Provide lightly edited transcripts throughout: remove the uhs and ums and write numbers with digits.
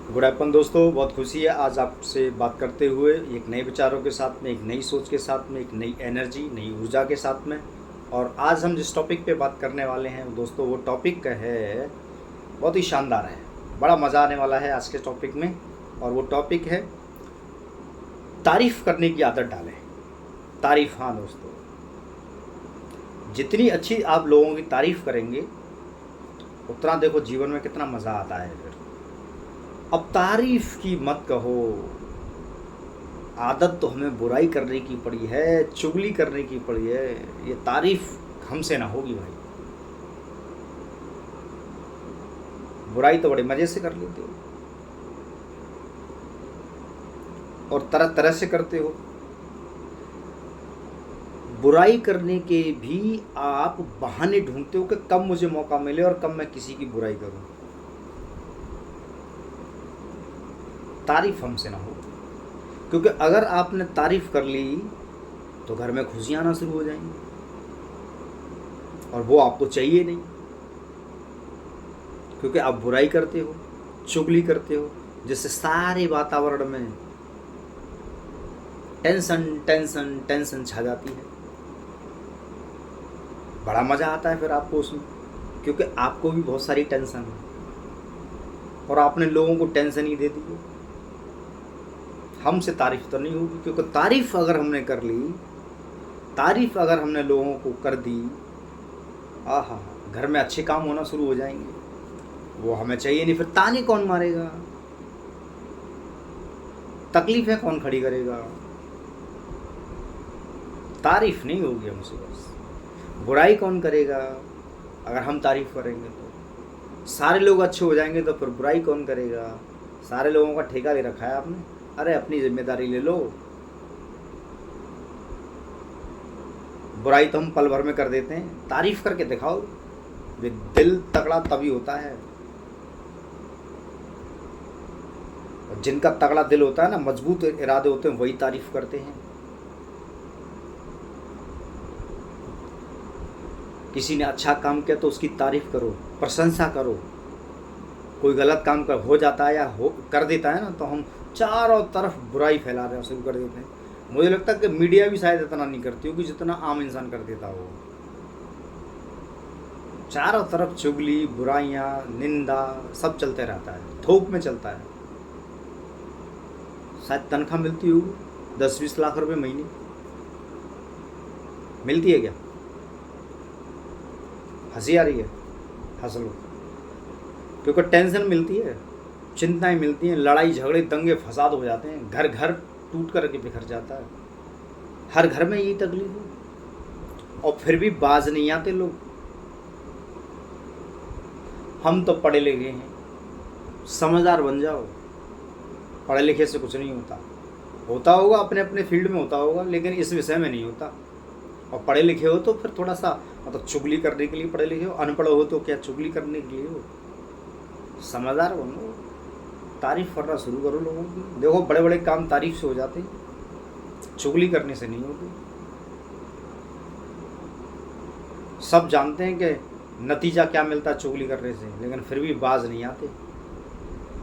Good afternoon दोस्तों, बहुत खुशी है आज आपसे बात करते हुए एक नए विचारों के साथ में, एक नई सोच के साथ में, एक नई एनर्जी, नई ऊर्जा के साथ में। और आज हम जिस टॉपिक पे बात करने वाले हैं दोस्तों, वो टॉपिक है बहुत ही शानदार है। बड़ा मज़ा आने वाला है आज के टॉपिक में। और वो टॉपिक है तारीफ़ करने की आदत डालें। तारीफ़, हाँ दोस्तों, जितनी अच्छी आप लोगों की तारीफ़ करेंगे उतना देखो जीवन में कितना मज़ा आता है फिर। अब तारीफ़ की मत कहो। आदत तो हमें बुराई करने की पड़ी है, चुगली करने की पड़ी है। ये तारीफ़ हमसे ना होगी भाई। बुराई तो बड़े मज़े से कर लेते हो और तरह तरह से करते हो। बुराई करने के भी आप बहाने ढूंढते हो कि कब मुझे मौका मिले और कब मैं किसी की बुराई करूं। तारीफ़ हमसे ना हो, क्योंकि अगर आपने तारीफ़ कर ली तो घर में खुशियाँ आना शुरू हो जाएंगी और वो आपको चाहिए नहीं, क्योंकि आप बुराई करते हो, चुगली करते हो, जिससे सारे वातावरण में टेंशन टेंशन टेंशन छा जाती है। बड़ा मज़ा आता है फिर आपको उसमें, क्योंकि आपको भी बहुत सारी टेंशन है और आपने लोगों को टेंशन ही दे दी है। हमसे तारीफ़ तो नहीं होगी, क्योंकि तारीफ़ अगर हमने कर ली, तारीफ़ अगर हमने लोगों को कर दी, आहा, घर में अच्छे काम होना शुरू हो जाएंगे। वो हमें चाहिए नहीं, फिर ताने कौन मारेगा, तकलीफ़ें कौन खड़ी करेगा। तारीफ़ नहीं होगी हमसे, बस बुराई कौन करेगा। अगर हम तारीफ़ करेंगे तो सारे लोग अच्छे हो जाएंगे, तो फिर बुराई कौन करेगा। सारे लोगों का ठेका ले रखा है आपने, अरे अपनी जिम्मेदारी ले लो। बुराई तो हम पल भर में कर देते हैं, तारीफ़ करके दिखाओ। वे दिल तगड़ा तभी होता है, और जिनका तगड़ा दिल होता है ना, मजबूत इरादे होते हैं, वही तारीफ़ करते हैं। किसी ने अच्छा काम किया तो उसकी तारीफ़ करो, प्रशंसा करो। कोई गलत काम हो जाता है या कर देता है ना, तो हम चारों तरफ बुराई फैला देना शुरू कर देते हैं। मुझे लगता है कि मीडिया भी शायद इतना नहीं करती होगी जितना आम इंसान कर देता हो। चारों तरफ चुगली, बुराइयां, निंदा सब चलते रहता है, थोक में चलता है। शायद तनख्वाह मिलती होगी 10-20 लाख रुपए महीने, मिलती है क्या? हंसी आ रही है? हंस लो, क्योंकि टेंशन मिलती है, चिंताएं मिलती हैं, लड़ाई झगड़े दंगे फसाद हो जाते हैं, घर घर टूट कर के बिखर जाता है। हर घर में यही तकलीफ है और फिर भी बाज नहीं आते लोग। हम तो पढ़े लिखे हैं, समझदार बन जाओ। पढ़े लिखे से कुछ नहीं होता, होता होगा अपने अपने फील्ड में होता होगा, लेकिन इस विषय में नहीं होता। और पढ़े लिखे हो तो फिर थोड़ा सा मतलब चुगली करने के लिए पढ़े लिखे हो, अनपढ़ हो तो क्या चुगली करने के लिए हो। समझदार बनो, तारीफ़ करना शुरू करो लोगों की। देखो बड़े बड़े काम तारीफ़ से हो जाते हैं, चुगली करने से नहीं होती। सब जानते हैं कि नतीजा क्या मिलता है चुगली करने से, लेकिन फिर भी बाज नहीं आते।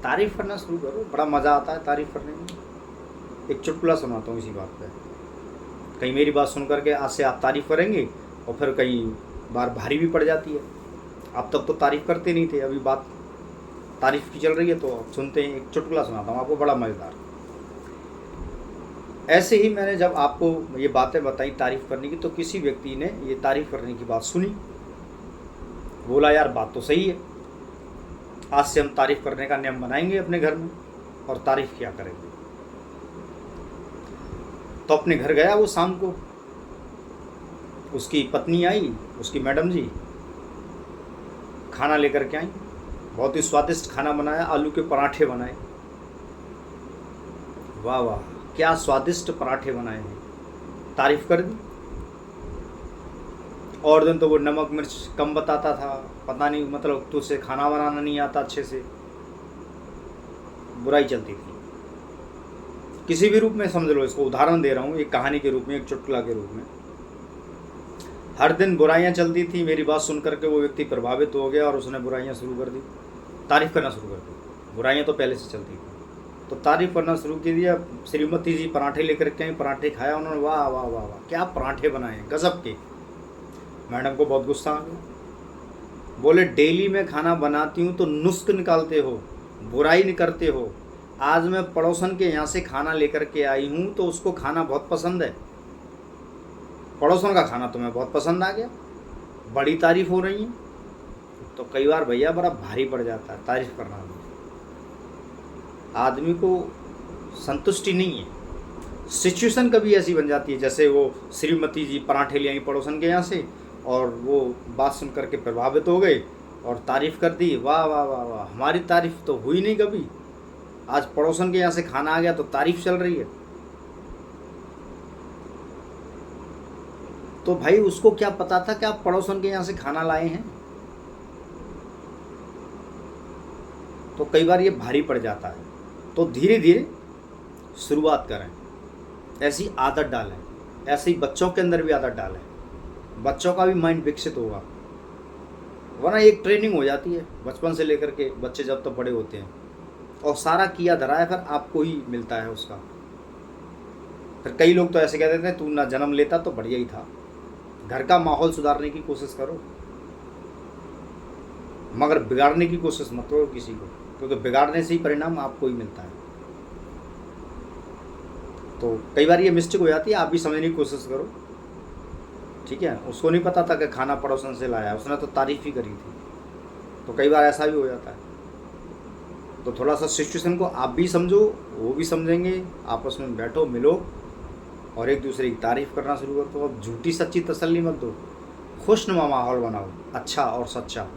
तारीफ़ करना शुरू करो, बड़ा मज़ा आता है तारीफ़ करने में। एक चुटकुला सुनाता हूँ इसी बात पे। कहीं मेरी बात सुन करके आज से आप तारीफ़ करेंगे और फिर कई बार भारी भी पड़ जाती है। अब तक तो तारीफ़ करते नहीं थे, अभी बात तारीफ़ की चल रही है तो अब सुनते हैं। एक चुटकुला सुनाता हूँ आपको, बड़ा मज़ेदार। ऐसे ही मैंने जब आपको ये बातें बताई तारीफ़ करने की, तो किसी व्यक्ति ने ये तारीफ़ करने की बात सुनी, बोला यार बात तो सही है, आज से हम तारीफ़ करने का नियम बनाएंगे अपने घर में और तारीफ़ किया करेंगे। तो अपने घर गया वो शाम को, उसकी पत्नी आई, उसकी मैडम जी खाना लेकर के आई। बहुत ही स्वादिष्ट खाना बनाया, आलू के पराठे बनाए। वाह वाह, क्या स्वादिष्ट पराठे बनाए हैं, तारीफ़ कर दी। और दिन तो वो नमक मिर्च कम बताता था, पता नहीं मतलब तुझसे खाना बनाना नहीं आता अच्छे से, बुराई चलती थी। किसी भी रूप में समझ लो, इसको उदाहरण दे रहा हूँ, एक कहानी के रूप में, एक चुटकुला के रूप में। हर दिन बुराइयाँ चलती थी। मेरी बात सुन करके वो व्यक्ति प्रभावित हो गया और उसने बुराइयाँ शुरू कर दी, तारीफ़ करना शुरू कर दी। बुराइयाँ तो पहले से चलती थी। तो तारीफ़ करना शुरू कर दिया। श्रीमती जी पराठे लेकर के आई, पराठे खाया उन्होंने, वाह वाह वाह वाह क्या पराठे बनाए हैं, गजब के। मैडम को बहुत गुस्सा आ गया। बोले डेली मैं खाना बनाती हूँ तो नुस्ख निकालते हो, बुराई नहीं करते हो। आज मैं पड़ोसन के यहाँ से खाना लेकर के आई हूँ तो उसको खाना बहुत पसंद है, पड़ोसन का खाना तुम्हें बहुत पसंद आ गया, बड़ी तारीफ़ हो रही है। तो कई बार भैया बड़ा भारी पड़ जाता है तारीफ़ करना भी। आदमी को संतुष्टि नहीं है। सिचुएशन कभी ऐसी बन जाती है, जैसे वो श्रीमती जी पराठे ले आई पड़ोसन के यहाँ से और वो बात सुन करके प्रभावित हो गए और तारीफ़ कर दी, वाह वाह वाह वाह, हमारी तारीफ़ तो हुई नहीं कभी, आज पड़ोसन के यहाँ से खाना आ गया तो तारीफ़ चल रही है। तो भाई उसको क्या पता था कि आप पड़ोसन के यहाँ से खाना लाए हैं। तो कई बार ये भारी पड़ जाता है। तो धीरे धीरे शुरुआत करें, ऐसी आदत डालें, ऐसे ही बच्चों के अंदर भी आदत डालें, बच्चों का भी माइंड विकसित होगा। वरना एक ट्रेनिंग हो जाती है बचपन से लेकर के बच्चे जब तक बड़े होते हैं, और सारा किया धराया फिर आपको ही मिलता है उसका। फिर कई लोग तो ऐसे कह देते हैं तू ना जन्म लेता तो बढ़िया ही था। घर का माहौल सुधारने की कोशिश करो, मगर बिगाड़ने की कोशिश मत करो किसी को, क्योंकि बिगाड़ने से ही परिणाम आपको ही मिलता है। तो कई बार ये मिस्टेक हो जाती है, आप भी समझने की कोशिश करो, ठीक है। उसको नहीं पता था कि खाना पड़ोसन से लाया, उसने तो तारीफ़ ही करी थी। तो कई बार ऐसा भी हो जाता है। तो थोड़ा सा सिचुएशन को आप भी समझो, वो भी समझेंगे, आपस में बैठो मिलो और एक दूसरे की तारीफ़ करना शुरू कर दो। अब झूठी सच्ची तसल्ली मत दो, खुशनुमा माहौल बनाओ अच्छा और सच्चा।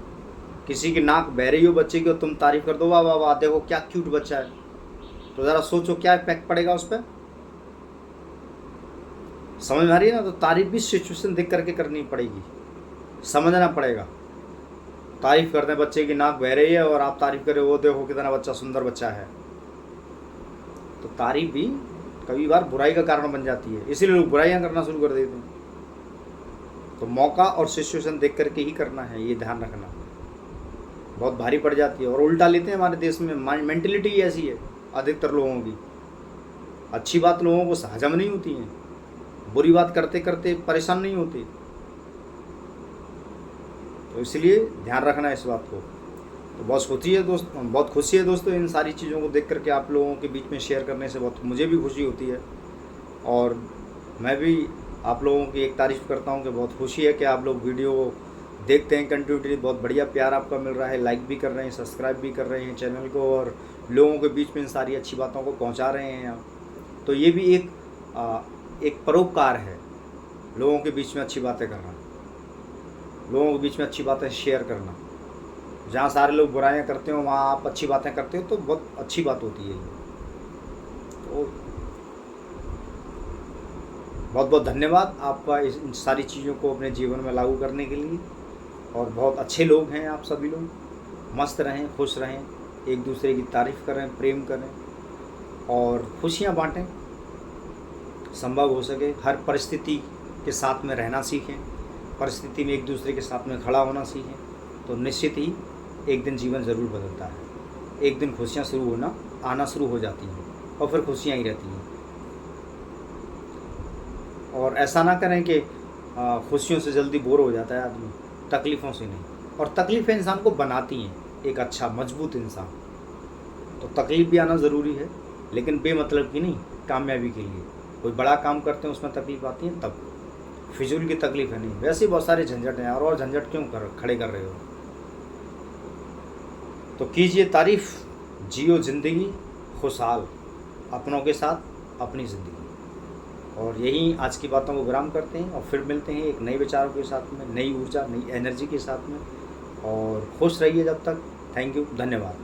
किसी की नाक बह रही हो बच्चे की और तुम तारीफ़ कर दो, वाह वाह वाह देखो क्या क्यूट बच्चा है, तो ज़रा सोचो क्या इफेक्ट पड़ेगा उस पर। समझ में आ रही है ना। तो तारीफ़ भी सिचुएशन देख करके करनी पड़ेगी, समझना पड़ेगा। तारीफ़ करते हैं बच्चे की नाक बह रही है और आप तारीफ़ करें, वो देखो कितना बच्चा सुंदर बच्चा है। तो तारीफ़ भी कई बार बुराई का कारण बन जाती है, इसीलिए लोग बुराइयां करना शुरू कर देते हैं। तो मौका और सिचुएशन देख करके ही करना है, ये ध्यान रखना। बहुत भारी पड़ जाती है और उल्टा लेते हैं। हमारे देश में मेंटेलिटी ऐसी है अधिकतर लोगों की, अच्छी बात लोगों को हजम नहीं होती है, बुरी बात करते करते परेशान नहीं होते। तो इसलिए ध्यान रखना है इस बात को। तो बहुत खुशी है दोस्तों इन सारी चीज़ों को देख करके आप लोगों के बीच में शेयर करने से बहुत मुझे भी खुशी होती है। और मैं भी आप लोगों की एक तारीफ़ करता हूँ कि बहुत खुशी है कि आप लोग वीडियो देखते हैं कंटिन्यूटी, बहुत बढ़िया प्यार आपका मिल रहा है, लाइक भी कर रहे हैं, सब्सक्राइब भी कर रहे हैं चैनल को, और लोगों के बीच में इन सारी अच्छी बातों को पहुँचा रहे हैं आप। तो ये भी एक परोपकार है, लोगों के बीच में अच्छी बातें करना, लोगों के बीच में अच्छी बातें शेयर करना। जहाँ सारे लोग बुराइयां करते हो वहाँ आप अच्छी बातें करते हो तो बहुत अच्छी बात होती है ये। तो बहुत बहुत धन्यवाद आपका इन सारी चीज़ों को अपने जीवन में लागू करने के लिए। और बहुत अच्छे लोग हैं आप सभी लोग, मस्त रहें, खुश रहें, एक दूसरे की तारीफ़ करें, प्रेम करें और खुशियाँ बांटें। संभव हो सके हर परिस्थिति के साथ में रहना सीखें, परिस्थिति में एक दूसरे के साथ में खड़ा होना सीखें, तो निश्चित ही एक दिन जीवन ज़रूर बदलता है। एक दिन खुशियाँ आना शुरू हो जाती हैं और फिर खुशियाँ ही रहती हैं। और ऐसा ना करें कि खुशियों से जल्दी बोर हो जाता है आदमी, तकलीफ़ों से नहीं। और तकलीफ़ें इंसान को बनाती हैं एक अच्छा मजबूत इंसान। तो तकलीफ़ भी आना ज़रूरी है, लेकिन बेमतलब की नहीं, कामयाबी के लिए। कोई बड़ा काम करते हैं उसमें तकलीफ़ आती है, तब फिजूल की तकलीफ़ है नहीं। वैसे बहुत सारे झंझट हैं और झंझट क्यों खड़े कर रहे हो। तो कीजिए तारीफ़, जियो ज़िंदगी खुशहाल, अपनों के साथ अपनी ज़िंदगी। और यही आज की बातों को विराम करते हैं और फिर मिलते हैं एक नए विचारों के साथ में, नई ऊर्जा, नई एनर्जी के साथ में। और खुश रहिए जब तक। थैंक यू, धन्यवाद।